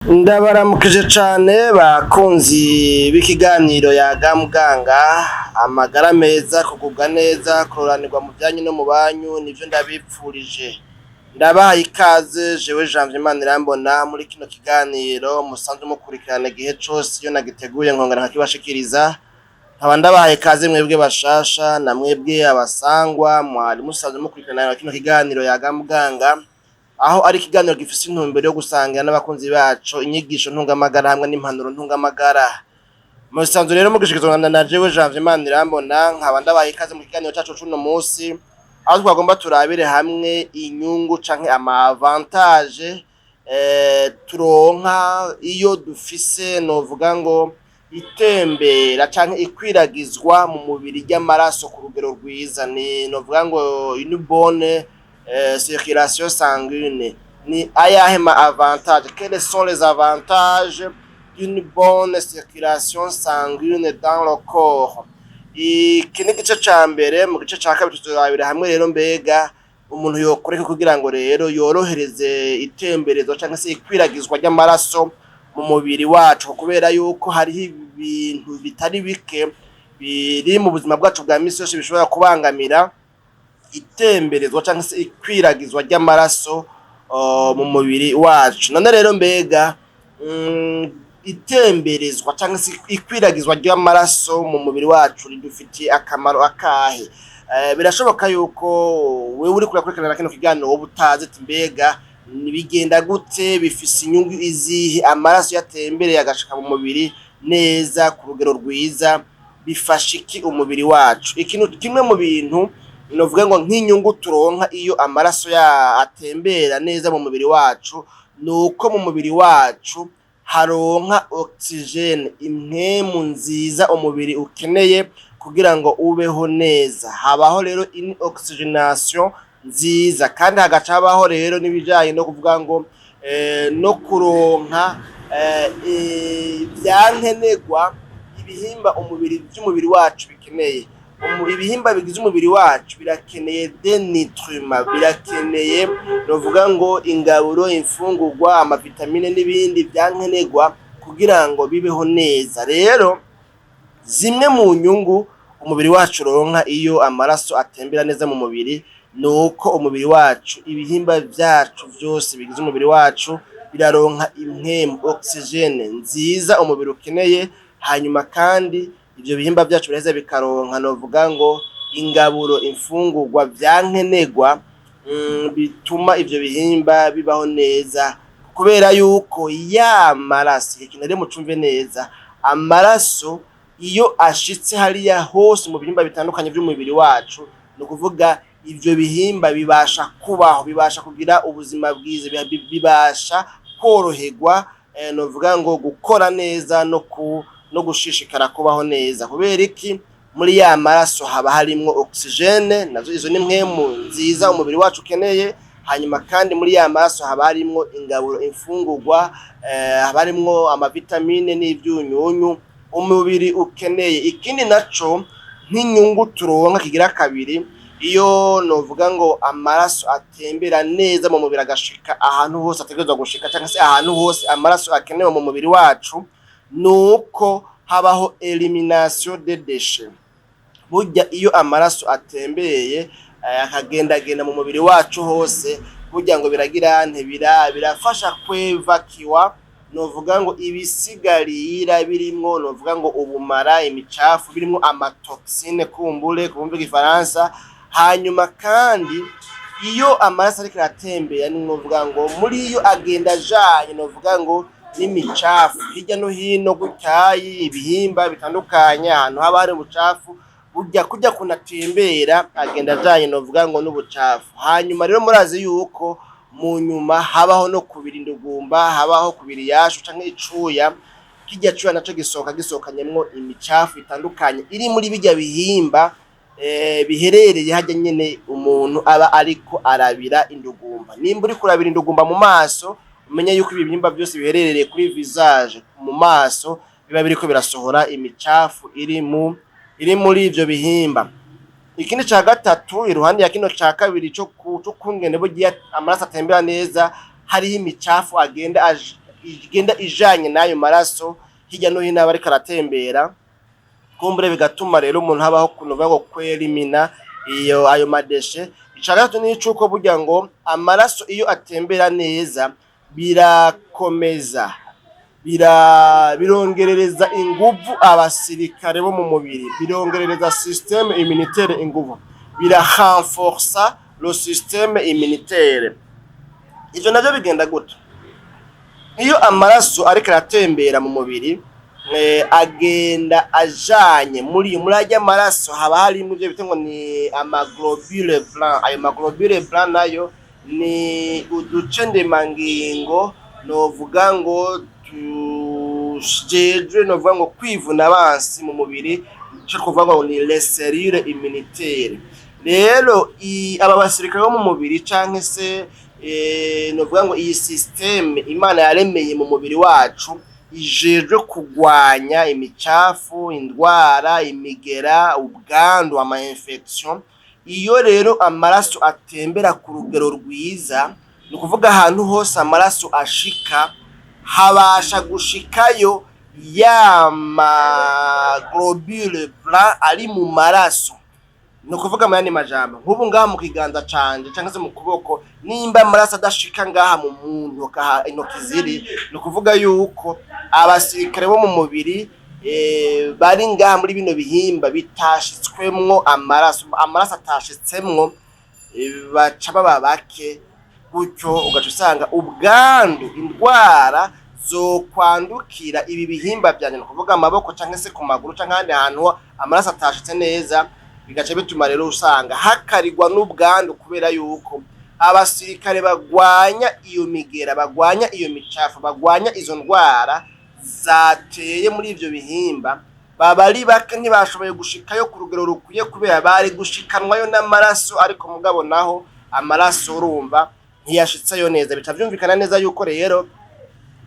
Ndabaramukije cane bakunzi b'ikiganiro Yaga Muganga, amagara meza, kugubwa neza, kuroranirwa mu vyanyu no mu banyu nivyo ndabipfurije. Ndabahaye ikaze jewe Janvier Manirambona muri kino kiganiro musanzwe mukurikirana igihe cose iyo nagiteguye nkongera nkakibashikiriza. Nkaba ndabahaye ikaze mwebwe bashasha na mwebwe abasangwa mwari musanzwe mukurikirana kino kiganiro Yaga Muganga, aho ari ikiganiro gifise intumbero yo gusangira n'abakunzi bacu inyigisho ntungamagara hamwe n'impanuro ntungamagara. Musanzwe rero mugishikirizwa na jewe Janvier Manirambona, nkaba ndabahaye ikaze mu kiganiro cacu c'uno musi, aho twagomba turabire hamwe inyungu canke ama avantage turonka iyo dufise novuga ngo itembera canke ikwiragizwa mu mubiri ry'amaraso ku rugero rwiza, ni novuga ngo une bonne circulation sanguine. Ni ayahe ma avantage? Quels sont les avantages d'une bonne circulation sanguine dans le corps? Iki ni igice ca mbere. Mu gice ca kabiri tuzorabira hamwe rero mbega umuntu yokoreka kugira ngo rero yorohereze itemberezwa canke se ikwiragizwa ry'amaraso mu mubiri wacu, kubera yuko hariho ibintu bitari bike biri mu buzima bwacu bwa misi yose bishobora kubangamira itemberezwa canke se ikwiragizwa ry'amaraso mu mubiri wacu. None rero mbega itemberezwa canke se ikwiragizwa ry'amaraso mu mubiri wacu ridufitiye akamaro akahe? Birashoboka yuko wewe uri kurakurikirana kino kiganiro wowe utazi ati mbega bigenda gute, bifise inyungu izihe amaraso yatembereye agashika mu mubiri neza ku rugero rwiza, bifasha iki umubiri wacu? Ikintu kimwe mu bintu novuga ngo nk'inyungu turonka iyo amaraso atembera neza mu mubiri wacu, nuko mu mubiri wacu haronka oxygene, impwemu nziza umubiri ukeneye kugira ngo ubeho neza. Habaho rero une oxygenation nziza, kandi hagaca habaho rero n'ibijanye no kuvuga ngo no kuronka vyankenerwa ibihimba vy'umubiri wacu bikeneye. Ibihimba bigize umubiri wacu birakeneye denitrument, birakeneye novuga ngo ingaburo, imfungurwa, amavitamine n'ibindi vyankenerwa kugira ngo bibeho neza. Rero zimwe mu nyungu umubiri wacu uronka iyo amaraso atembera neza mu mubiri, nuko umubiri wacu, ibihimba vyacu vyose bigize umubiri wacu biraronka impwemu, oxygene nziza umubiri ukeneye. Hanyuma kandi ivyo bihimba vyacu biraheza bikaronka novuga ngo ingaburo, imfungurwa vyankenerwa bituma ivyo bihimba bibaho neza, kubera yuko ya maraso, ikintu rero mucumve neza, amaraso iyo ashitse hariya hose mu bihimba bitandukanye vy'umubiri wacu, ni ukuvuga ivyo bihimba bibasha kubaho, bibasha kugira ubuzima bwiza, bibasha koroherwa, novuga ngo gukora neza no gushishikara kubaho neza. Kubera iki? Muri ya maraso haba harimwo oxygene, nazo izo ni mpwemu nziza umubiri wacu ukeneye. Hanyuma kandi muri ya maraso haba harimwo ingaburo, imfungurwa, haba harimwo amavitamine n'ivyunyunyu umubiri ukeneye. Ikindi naco nk'inyungu turonka kigira kabiri, iyo novuga ngo amaraso atembera neza mu mubiri agashika ahantu hose ategerezwa gushika, canke se ahantu hose amaraso akenewe mu mubiri wacu, nuko habaho elimination des déchets. Burya iyo amaraso atembeye akagendagenda mu mubiri wacu hose, burya ngo birafasha kwevakiwa novuga ngo ibisigarira birimwo novuga ngo ubumara, imicafu, birimwo amatoxine kumbure kumva igifaransa. Hanyuma kandi iyo amaraso ariko aratembera, ni novuga ngo muri iyo agenda ajanye novuga ngo n'imicafu hirya no hino gutyaye ibihimba bitandukanye, ahantu haba hari ubucafu, burya kujya kunatembera agenda ajanye novuga ngo n'ubucafu. Hanyuma rero murazi yuko mu nyuma habaho no kubira indugumba, habaho kubira iyashu canke icuya. Kirya cuya naco gisohokanyemwo imicafu itandukanye iri muri bijya bihimba biherereye hajya nyene umuntu aba ariko arabira indugumba. Nimba uri kurabira indugumba mu maso, umenye yuko ibihimba byose biherereye kuri visage mu maso biba biriko birasohora imicafu iri muri ivyo bihimba. Ikindi ca gatatu iruhande ya kino ca kabiri cyo kungene bugiye amaraso atembera neza, hariho imicafu agenda igenda ijanye n'ayo maraso hirya no hino ariko aratembera, kumbure bigatuma rero umuntu habaho kunuva ngo kwelimina ayo madeshe. Ica gatatu ni icuko burya ngo amaraso iyo atembera neza birakomeza birongerereza inguvu abasirikare bo mu mubiri, birongerereza système immunitaire inguvu, renforcer le système immunitaire. Ivyo navyo bigenda gute? Iyo amaraso ariko aratembera mu mubiri agenda ajanye muri ajya amaraso haba harimo ivyo bita ngo ni amaglobule blanc. Ayo maglobule blanc nayo ni uduce ndemangingo novuga ngo tujejwe novuga ngo kwivuna abansi mu mubiri, cyo kuvuga ngo ni les cellules immunitaires. Rero aba basirikare bo mu mubiri canke se novuga ngo iyi systeme Imana yaremeye mu mubiri wacu ijejwe kugwanya imicafu, indwara, imigera, ubwandu, ama infection. Iyo rero amaraso atembera ku rugero rwiza, ni kuvuga ahantu hose amaraso ashika habasha gushikayo ya maglobule blanc ari mu maraso. No kuvuga mayani majambo nk'ubu ngaha mu kiganza canje cyangwa se mu kuboko, nimba amaraso adashika ngaha mu muntu intoki ziri, no kuvuga yuko abasirikare bo mu mubiri bari ngaha muri bino bihimba bitashitswemwo amaraso atashitsemwo, baca baba bake, gutyo ugaca usanga ubwandu, indwara zo kwandukira ibi bihimba byanye, no kuvuga amaboko cyangwa se ku maguru cyangwa ahandi hantu amaraso atashitse neza, bigaca bituma rero usanga hakarirwa n'ubwandu, kubera yuko abasirikare bagwanya iyo migera, bagwanya iyo micafu, bagwanya izo ndwara zateye muri ivyo bihimba, baba ari bake ntibashoboye gushikayo ku rugero rukwiye, kubera bari gushikanwayo n'amaraso, ariko mugabo naho amaraso urumva ntiyashitseyo neza. Bica vyumvikana neza yuko rero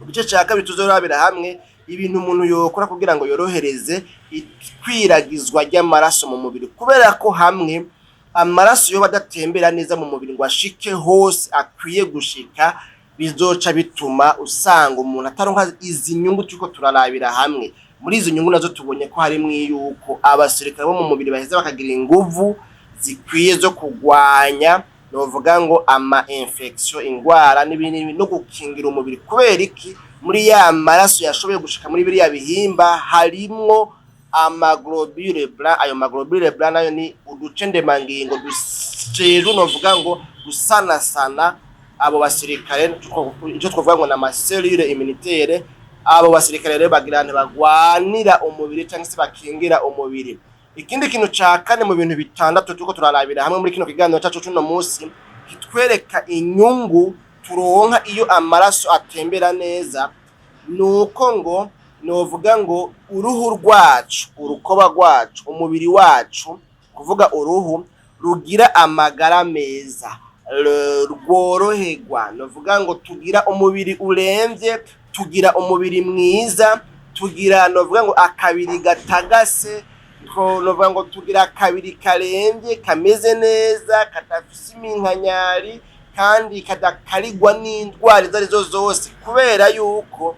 mu gice cya kabiri tuzorabira hamwe ibintu umuntu yokora kugira ngo yorohereze ikwiragizwa ry'amaraso mu mubiri, kubera ko hamwe amaraso yo badatembera neza mu mubiri ngo ashike hose akwiye gushika, bizoca bituma usanga umuntu ataronka izi nyungu turiko turarabira hamwe. Muri izo nyungu nazo tubonye ko harimo yuko abasirikare bo mu mubiri baheza bakagira inguvu zikwiye zo kugwanya novuga ngo ama infection, ingwara n'ibindi, no gukingira umubiri. Kubera iki? Muri ya maraso yashoboye gushika muri biriya bihimba harimwo amaglobule blanc. Ayo maglobule blanc nayo ni uduce ndemangingo duceru novuga ngo gusanasana abo basirikare, icyo twavuga ngo na amaselule immunitaire. Abo basirikare rero bagira bagwanira umubiri cyangwa se bakingira umubiri. Ikindi kintu ca kane mu bintu bitandatu tuko turarabira hamwe muri kino kiganiro cyacu cuno munsi, kitwereka inyungu turonka iyo amaraso atembera neza, nuko ngo novuga ngo uruhu rwacu, urukoba rwacu, umubiri wacu, kuvuga uruhu rugira amagara meza, rworoherwa, novuga ngo tugira umubiri uremvye, tugira umubiri mwiza, tugira novuga ngo akabiri gatagase, novuga ngo tugira akabiri karemvye kameze neza, kadafise iminkanyari kandi kadakarigwa n'indwara izo arizo zose, kubera yuko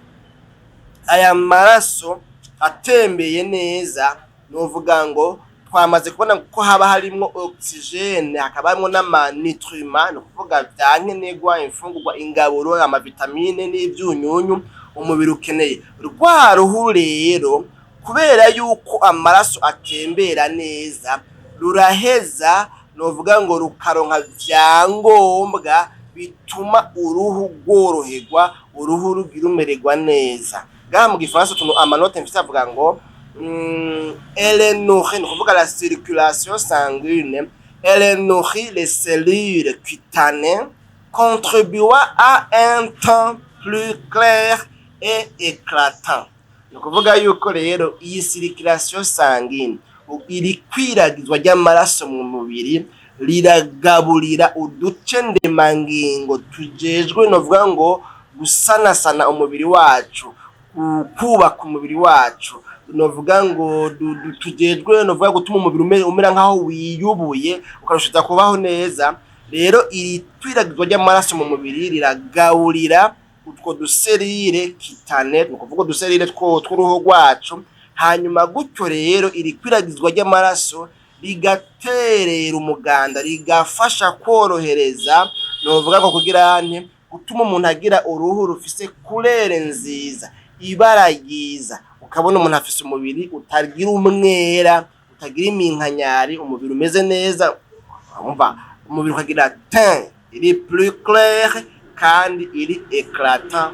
aya maraso atembeye neza, novuga ngo twamaze kubona ko haba harimo oxygene, hakaba harimo n'amanutriments, no kuvuga vyankenerwa, imfungurwa, ingaburo, amavitamine n'ivyunyunyu umubiri ukeneye. Rwa ruhu rero kubera yuko amaraso atembera neza, ruraheza novuga ngo rukaronka vyangombwa bituma uruhu rworoherwa, uruhu rugira umererwa neza. Gaha mu gifaransa tuntu amanote mfite avuga ngo elle nourrit, no kuvuga la circulation sanguine, elle nourrit les cellules cutanées, contribuant à un teint plus clair et éclatant. No kuvuga yuko rero iyi circulation sanguine, iri kwiragizwa ry'amaraso mu mubiri, riragaburira uduce ndemangingo tujejwe novuga ngo gusanasana umubiri wacu, kubaka umubiri wacu, novuga ngo tujejwe novuga gutuma umubiri umera nkaho wiyubuye, ukarushiza kubaho neza. Rero iri kwiragizwa ry'amaraso mu mubiri riragaburira utwo duserire kitane, ni ukuvuga uduserire tw'uruhu rwacu. Hanyuma gutyo rero iri kwiragizwa ry'amaraso rigaterera umuganda, rigafasha korohereza, novuga ngo kugira ante gutuma umuntu agira uruhu rufise kurere nziza, ibara ryiza, ukabona umuntu afise umubiri utagira umwera, utagira iminkanyari, umubiri umeze neza, umva umubiri ukagira teint iri plus clair kandi iri éclatant.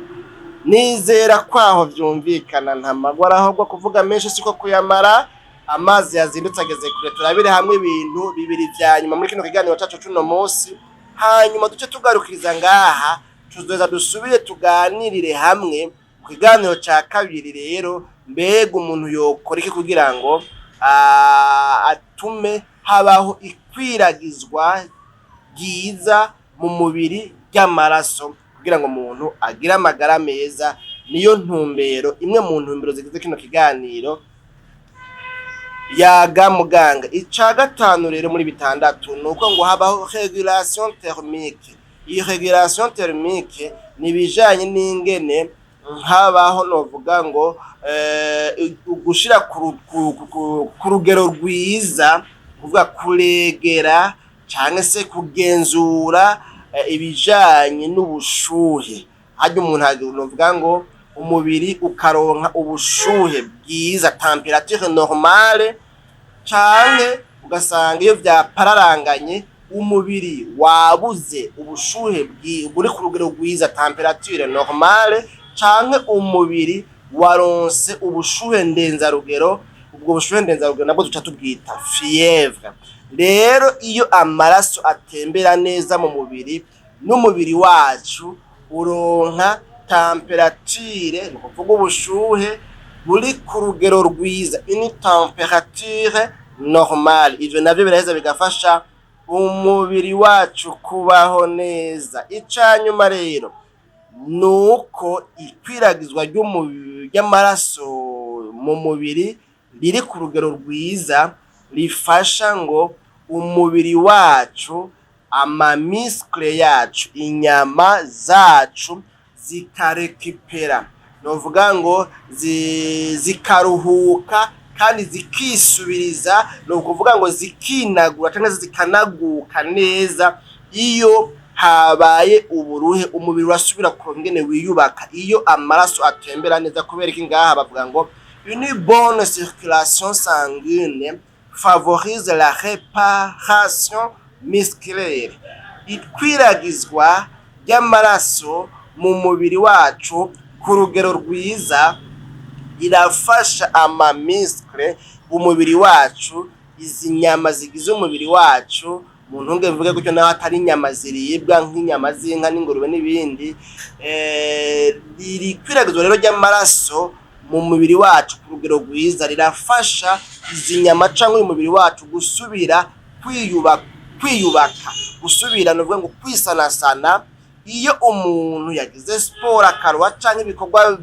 Nizera kwaho vyumvikana nta magwara ahubwo kuvuga menshi siko kuyamara. Amazi yazindutse ageze kure, turabire hamwe ibintu bibiri vya nyuma muri kino kiganiro cacu cuno munsi, hanyuma duce tugarukiriza ngaha, tuzoza dusubire tuganirire hamwe ku kiganiro ca kabiri. Rero mbega umuntu yokora iki kugira ngo atume habaho ikwiragizwa ryiza mu mubiri ry'amaraso kugira ngo umuntu agire amagara meza? Niyo ntumbero imwe mu ntumbero zigize kino kiganiro yaga muganga. Ica gatanu rero muri bitandatu nuko ngo habaho régulation thermique. Iyi régulation thermique ni bijanye n'ingene habaho novuga ngo gushira ku rugero rwiza, kuvuga kuregera canke se kugenzura ibijanye n'ubushuhe. Harya umuntu novuga ngo umubiri ukaronka ubushuhe bwiza, temperature normale, canke ugasanga iyo vyapararanganye umubiri wabuze ubushuhe buri ku rugero rwiza, temperature normale, canke umubiri waronse ubushuhe ndenzarugero. Ubwo bushuhe ndenzarugero nabwo duca tubwita fièvre. Rero iyo amaraso atembera neza mu mubiri, n'umubiri wacu uronka temperature, ni ukuvuga ubushuhe buri ku rugero rwiza, une temperature normale. Ivyo navyo biraheza bigafasha umubiri wacu kubaho neza. Icanyuma rero nuko ikwiragizwa ry'amaraso mu mubiri riri ku rugero rwiza rifasha ngo umubiri wacu, amamiskle yacu, inyama zacu zikarekipera, novuga ngo zikaruhuka kandi zikisubiriza, no kuvuga ngo zikinagura cyangwa zikanaguka neza. Iyo habaye uburuhe umubiri urasubira kongene wiyubaka iyo amaraso atembera neza. Kubera iki ngaha bavuga ngo une bonne circulation sanguine favorise la réparation musculaire. Ikwiragizwa ry'amaraso mu mubiri wacu ku rugero rwiza irafasha amamiskle umubiri wacu, izi nyama zigize umubiri wacu. Umuntu nge mvuge gutyo naho atari inyama ziribwa nk'inyama z'inka n'ingurube n'ibindi. Irikwiragizwa rero ry'amaraso mu mubiri wacu ku rugero rwiza rirafasha izi nyama canke uyu mubiri wacu gusubira kwiyubaka, gusubira novuga ngo kwisanasana. Iyo umuntu yagize sport akaruha canke ibikorwa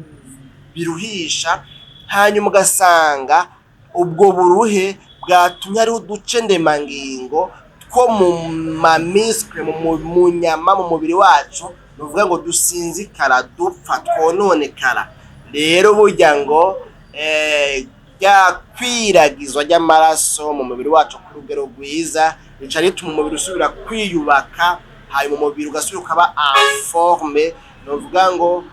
biruhisha, hanyuma ugasanga ubwo buruhe bwatumye ari uduce ndemangingo two mu mamiskle, mu nyama mu mubiri wacu, novuga ngo dusinzikara, dupfa, twononekara. Rero burya ngo ryakwiragizwa ry'amaraso mu mubiri wacu ku rugero rwiza rica rituma umubiri usubira kwiyubaka, hanyuma umubiri ugasubira ukaba en forme, novuga ngo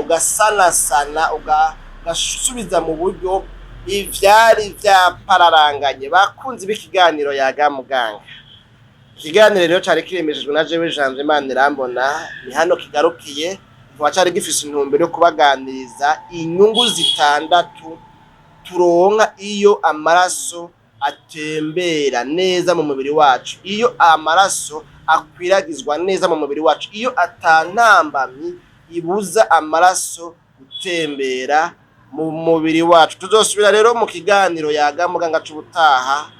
ugasanasana, ugasubiza mu buryo ivyari vyapararanganye. Bakunzi b'ikiganiro yaga muganga, ikiganiro rero cari kiremeshejwe na jewe Jean Manirambona, ni hano kigarukiye. Kuba cari gifise intumbero yo kubaganiriza inyungu zitandatu turonka iyo amaraso atembera neza mu mubiri wacu, iyo amaraso akwiragizwa neza mu mubiri wacu, iyo atantambamye ibuza amaraso gutembera mu mubiri wacu. Tuzosubira rero mu kiganiro yaga muganga c'ubutaha.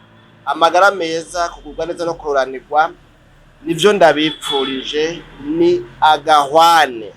Amagara meza, kugubwa neza no kuroranirwa nivyo ndabipfurije. Ni agahwane.